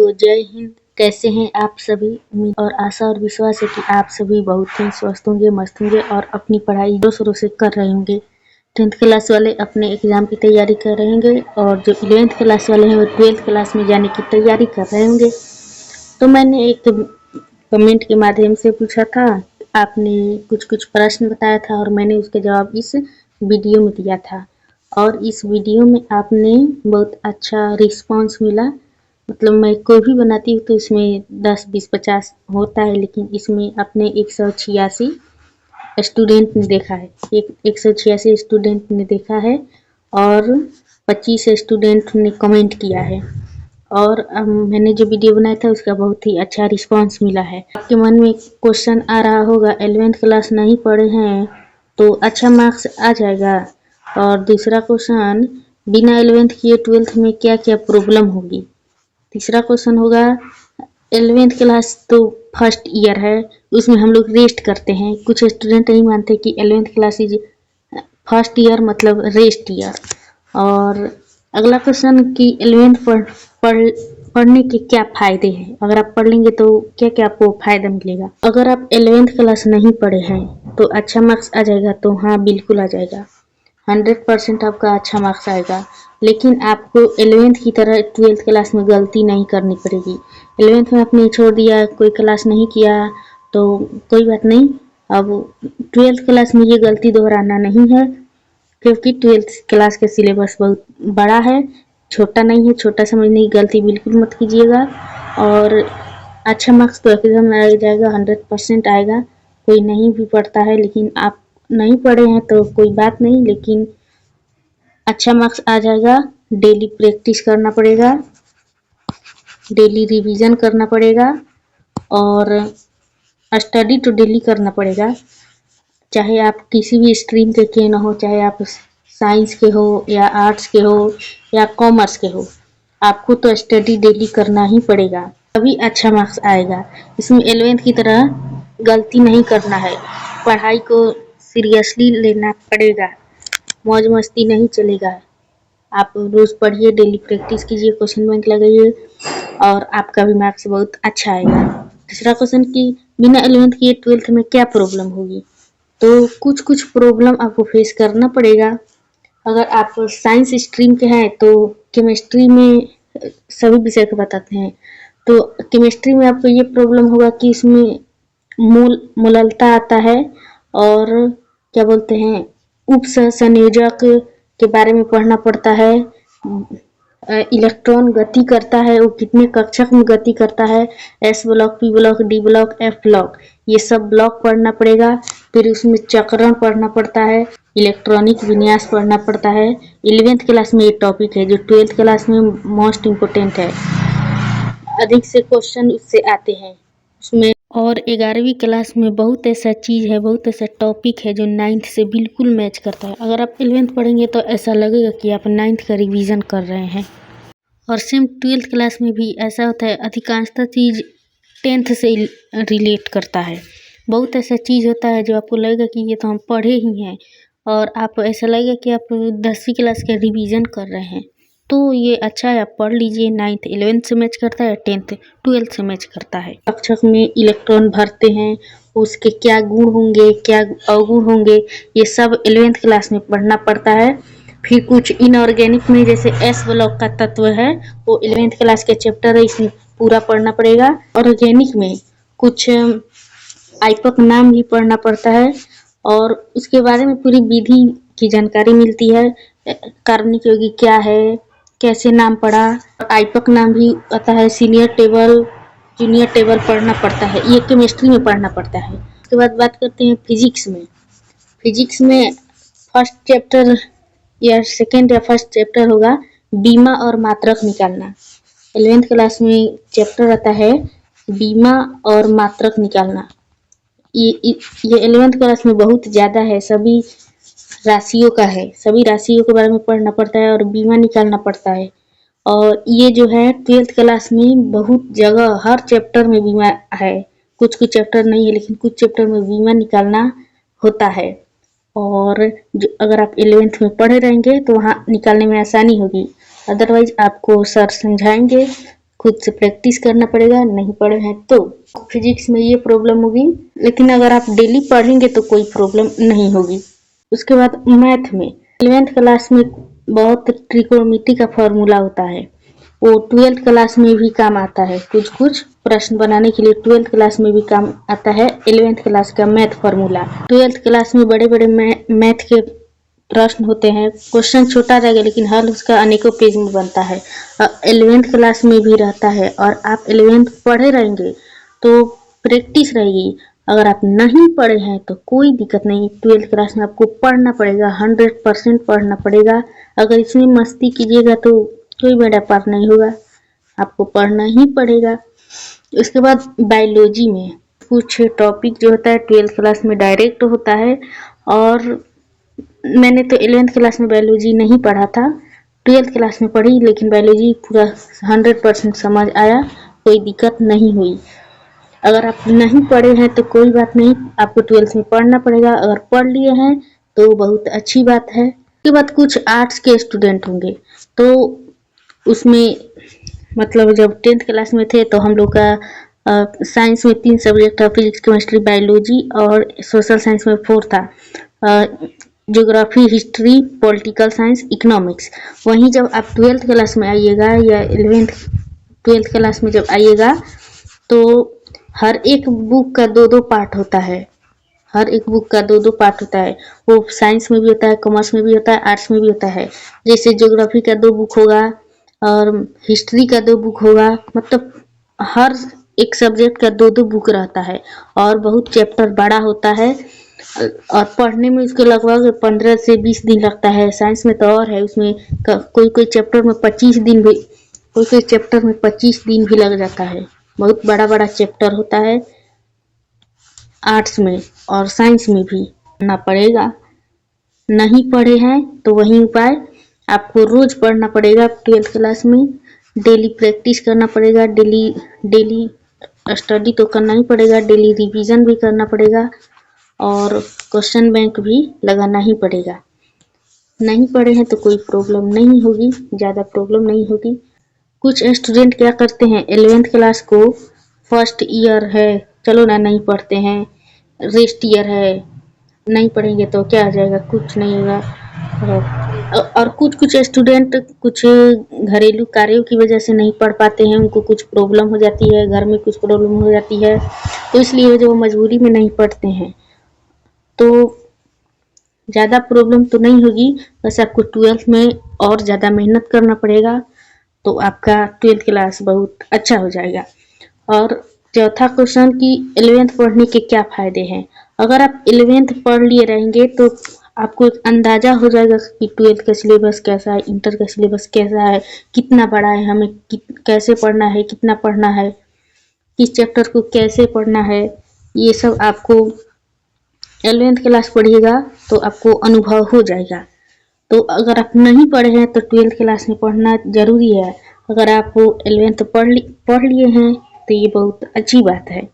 तो जय हिंद। कैसे हैं आप सभी? उम्मीद और आशा और विश्वास है कि आप सभी बहुत ही स्वस्थ होंगे, मस्त होंगे और अपनी पढ़ाई जोर शोरों से कर रहे होंगे। 10th क्लास वाले अपने एग्जाम की तैयारी कर रहे होंगे और जो 11th क्लास वाले हैं वो 12th क्लास में जाने की तैयारी कर रहे होंगे। तो मैंने एक कमेंट के माध्यम से पूछा था, आपने कुछ प्रश्न बताया था और मैंने उसके जवाब इस वीडियो में दिया था और इस वीडियो में आपने बहुत अच्छा रिस्पांस मिला। मतलब मैं कोई भी बनाती हूँ तो इसमें 10, 20, 50 होता है, लेकिन इसमें अपने 186 स्टूडेंट ने देखा है। 186 स्टूडेंट ने देखा है और 25 स्टूडेंट ने कमेंट किया है और मैंने जो वीडियो बनाया था उसका बहुत ही अच्छा रिस्पांस मिला है। आपके मन में क्वेश्चन आ रहा होगा, 11th क्लास नहीं पढ़े हैं तो अच्छा मार्क्स आ जाएगा। और दूसरा क्वेश्चन, बिना 11th किए 12th में क्या क्या प्रॉब्लम होगी। तीसरा क्वेश्चन होगा, 11th क्लास तो फर्स्ट ईयर है, उसमें हम लोग रेस्ट करते हैं। कुछ स्टूडेंट नहीं मानते कि 11th class is first year मतलब रेस्ट ईयर। और अगला क्वेश्चन कि 11th पढ़ने के क्या फ़ायदे हैं, अगर आप पढ़ लेंगे तो क्या क्या आपको फ़ायदा मिलेगा। अगर आप 11th क्लास नहीं पढ़े हैं तो अच्छा मार्क्स आ जाएगा, तो हाँ बिल्कुल आ जाएगा। 100% आपका अच्छा मार्क्स आएगा, लेकिन आपको 11th की तरह 12th क्लास में गलती नहीं करनी पड़ेगी। 11th में आपने छोड़ दिया, कोई क्लास नहीं किया तो कोई बात नहीं। अब 12th क्लास में ये गलती दोहराना नहीं है, क्योंकि 12th क्लास का सिलेबस बहुत बड़ा है, छोटा नहीं है। छोटा समझने की गलती बिल्कुल मत कीजिएगा और अच्छा मार्क्स तो एकदम आ जाएगा, 100% आएगा। कोई नहीं भी पढ़ता है, लेकिन आप नहीं पढ़े हैं तो कोई बात नहीं, लेकिन अच्छा मार्क्स आ जाएगा। डेली प्रैक्टिस करना पड़ेगा, डेली रिवीजन करना पड़ेगा और स्टडी तो डेली करना पड़ेगा। चाहे आप किसी भी स्ट्रीम के क्यों ना हो, चाहे आप साइंस के हो या आर्ट्स के हो या कॉमर्स के हो, आपको तो स्टडी डेली करना ही पड़ेगा, तभी अच्छा मार्क्स आएगा। इसमें 11th की तरह गलती नहीं करना है, पढ़ाई को सीरियसली लेना पड़ेगा, मौज मस्ती नहीं चलेगा। आप रोज़ पढ़िए, डेली प्रैक्टिस कीजिए, क्वेश्चन बैंक लगाइए और आपका भी मार्क्स बहुत अच्छा आएगा। तीसरा क्वेश्चन कि बिना 11th किए 12th में क्या प्रॉब्लम होगी। तो कुछ प्रॉब्लम आपको फेस करना पड़ेगा। अगर आप साइंस स्ट्रीम के हैं तो केमिस्ट्री में सभी विषय को बताते हैं, तो केमिस्ट्री में आपको ये प्रॉब्लम होगा कि इसमें मूललता आता है और क्या बोलते हैं, उपसंयोजक के बारे में पढ़ना पड़ता है। इलेक्ट्रॉन गति करता है, वो कितने कक्षक में गति करता है, S block, P block, D block, F block, ये सब ब्लॉक पढ़ना पड़ेगा। फिर उसमें चक्रण पढ़ना पड़ता है, इलेक्ट्रॉनिक विन्यास पढ़ना पड़ता है। 11th क्लास में ये टॉपिक है जो 12th क्लास में मोस्ट इम्पोर्टेंट है, अधिक से क्वेश्चन उससे आते हैं उसमें। और 11वीं क्लास में बहुत ऐसा चीज़ है, बहुत ऐसा टॉपिक है जो 9th से बिल्कुल मैच करता है। अगर आप 11th पढ़ेंगे तो ऐसा लगेगा कि आप 9th का रिवीजन कर रहे हैं। और सेम 12th क्लास में भी ऐसा होता है, अधिकांशतः चीज़ 10th से रिलेट करता है। बहुत ऐसा चीज़ होता है जो आपको लगेगा कि ये तो हम पढ़े ही हैं, और आप ऐसा लगेगा कि आप 10वीं क्लास का रिवीजन कर रहे हैं। तो ये अच्छा है, आप पढ़ लीजिए। 9th 11th से मैच करता है, 10th 12th से मैच करता है। कक्षक में इलेक्ट्रॉन भरते हैं, उसके क्या गुण होंगे, क्या अवगुण होंगे, ये सब 11th क्लास में पढ़ना पड़ता है। फिर कुछ इनऑर्गेनिक में जैसे एस ब्लॉक का तत्व है, वो 11th क्लास के चैप्टर है, इसमें पूरा पढ़ना पड़ेगा। ऑर्गेनिक में कुछ आइपक नाम भी पढ़ना पड़ता है और उसके बारे में पूरी विधि की जानकारी मिलती है। कार्बनिक यौगिक क्या है, कैसे नाम पढ़ा, आइपक नाम भी आता है। सीनियर टेबल, जूनियर टेबल पढ़ना पड़ता है, ये केमिस्ट्री में पढ़ना पड़ता है। उसके बाद बात करते हैं फिजिक्स में। फिजिक्स में फर्स्ट चैप्टर या सेकेंड या फर्स्ट चैप्टर होगा बीमा और मात्रक निकालना। 11th क्लास में चैप्टर आता है बीमा और मात्रक निकालना। ये 11th क्लास में बहुत ज़्यादा है, सभी राशियों का है, सभी राशियों के बारे में पढ़ना पड़ता है और बीमा निकालना पड़ता है। और ये जो है 12th क्लास में बहुत जगह हर चैप्टर में बीमा है, कुछ चैप्टर नहीं है, लेकिन कुछ चैप्टर में बीमा निकालना होता है। और जो अगर आप 11th में पढ़े रहेंगे तो वहाँ निकालने में आसानी होगी, अदरवाइज आपको सर समझाएंगे, खुद से प्रैक्टिस करना पड़ेगा, नहीं पढ़े हैं तो। फिजिक्स में ये प्रॉब्लम होगी, लेकिन अगर आप डेली पढ़ेंगे तो कोई प्रॉब्लम नहीं होगी। उसके बाद मैथ में 11th क्लास में बहुत ट्रिकोनोमेट्री का फॉर्मूला होता है, वो 12th क्लास में भी काम आता है। कुछ कुछ प्रश्न बनाने के लिए 12th क्लास में भी काम आता है 11th क्लास का मैथ फॉर्मूला। 12th क्लास में बड़े बड़े मैथ के प्रश्न होते हैं, क्वेश्चन छोटा रहेगा लेकिन हल उसका अनेकों पेज में बनता है। 11th क्लास में भी रहता है, और आप 11th पढ़े रहेंगे तो प्रैक्टिस रहेगी। अगर आप नहीं पढ़े हैं तो कोई दिक्कत नहीं, 12th क्लास में आपको पढ़ना पड़ेगा, 100% पढ़ना पड़ेगा। अगर इसमें मस्ती कीजिएगा तो कोई बेड़ा पार नहीं होगा, आपको पढ़ना ही पड़ेगा। उसके बाद बायोलॉजी में कुछ टॉपिक जो होता है 12th क्लास में डायरेक्ट होता है, और मैंने तो 11th क्लास में बायोलॉजी नहीं पढ़ा था, 12th क्लास में पढ़ी, लेकिन बायोलॉजी पूरा 100% समझ आया, कोई दिक्कत नहीं हुई। अगर आप नहीं पढ़े हैं तो कोई बात नहीं, आपको 12th में पढ़ना पड़ेगा। अगर पढ़ लिए हैं तो बहुत अच्छी बात है। उसके बाद कुछ आर्ट्स के स्टूडेंट होंगे तो उसमें मतलब जब 10th क्लास में थे तो हम लोग का साइंस में 3 सब्जेक्ट था, फिजिक्स, केमिस्ट्री, बायोलॉजी, और सोशल साइंस में 4 था, geography, history, political science, economics. वहीं जब आप 12th क्लास में आइएगा या 12th क्लास में जब आइएगा तो हर एक बुक का 2-2 पार्ट होता है, हर एक बुक का 2-2 पार्ट होता है। वो साइंस में भी होता है, कॉमर्स में भी होता है, आर्ट्स में भी होता है। जैसे ज्योग्राफी का 2 बुक होगा और हिस्ट्री का 2 बुक होगा, मतलब हर एक सब्जेक्ट का 2-2 बुक रहता है, और बहुत चैप्टर बड़ा होता है, और पढ़ने में उसके लगभग 15 से 20 दिन लगता है। साइंस में तो और है, उसमें कोई कोई चैप्टर में 25 दिन भी, कोई कोई चैप्टर में 25 दिन भी लग जाता है। बहुत बड़ा बड़ा चैप्टर होता है आर्ट्स में, और साइंस में भी पढ़ना पड़ेगा। नहीं पढ़े हैं तो वही उपाय, आपको रोज पढ़ना पड़ेगा। 12th क्लास में डेली प्रैक्टिस करना पड़ेगा, डेली स्टडी तो करना ही पड़ेगा, डेली रिवीजन भी करना पड़ेगा, और क्वेश्चन बैंक भी लगाना ही पड़ेगा। नहीं पढ़े हैं तो कोई प्रॉब्लम नहीं होगी, ज़्यादा प्रॉब्लम नहीं होगी। कुछ स्टूडेंट क्या करते हैं, 11th क्लास को फर्स्ट ईयर है, चलो ना नहीं पढ़ते हैं, रेस्ट ईयर है, नहीं पढ़ेंगे तो क्या आ जाएगा, कुछ नहीं होगा। और कुछ कुछ स्टूडेंट कुछ घरेलू कार्यों की वजह से नहीं पढ़ पाते हैं, उनको कुछ प्रॉब्लम हो जाती है, घर में कुछ प्रॉब्लम हो जाती है, तो इसलिए जो मजबूरी में नहीं पढ़ते हैं, तो ज़्यादा प्रॉब्लम तो नहीं होगी। बस आपको 12th में और ज़्यादा मेहनत करना पड़ेगा, तो आपका 12th क्लास बहुत अच्छा हो जाएगा। और चौथा क्वेश्चन कि 11th पढ़ने के क्या फ़ायदे हैं। अगर आप 11th पढ़ लिए रहेंगे तो आपको एक अंदाज़ा हो जाएगा कि 12th का सिलेबस कैसा है, इंटर का सिलेबस कैसा है, कितना बड़ा है, हमें कैसे पढ़ना है, कितना पढ़ना है, किस चैप्टर को कैसे पढ़ना है, ये सब आपको 11th क्लास पढ़िएगा तो आपको अनुभव हो जाएगा। तो अगर आप नहीं पढ़े हैं तो 12th क्लास में पढ़ना ज़रूरी है। अगर आप 11th पढ़ लिए हैं तो ये बहुत अच्छी बात है।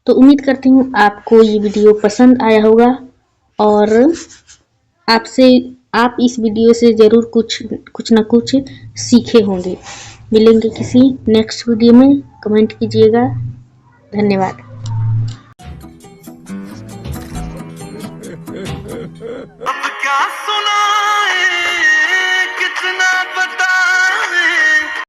तो उम्मीद करती हूँ आपको ये वीडियो पसंद आया होगा, और आप इस वीडियो से ज़रूर कुछ ना कुछ सीखे होंगे। मिलेंगे किसी नेक्स्ट वीडियो में, कमेंट कीजिएगा। धन्यवाद।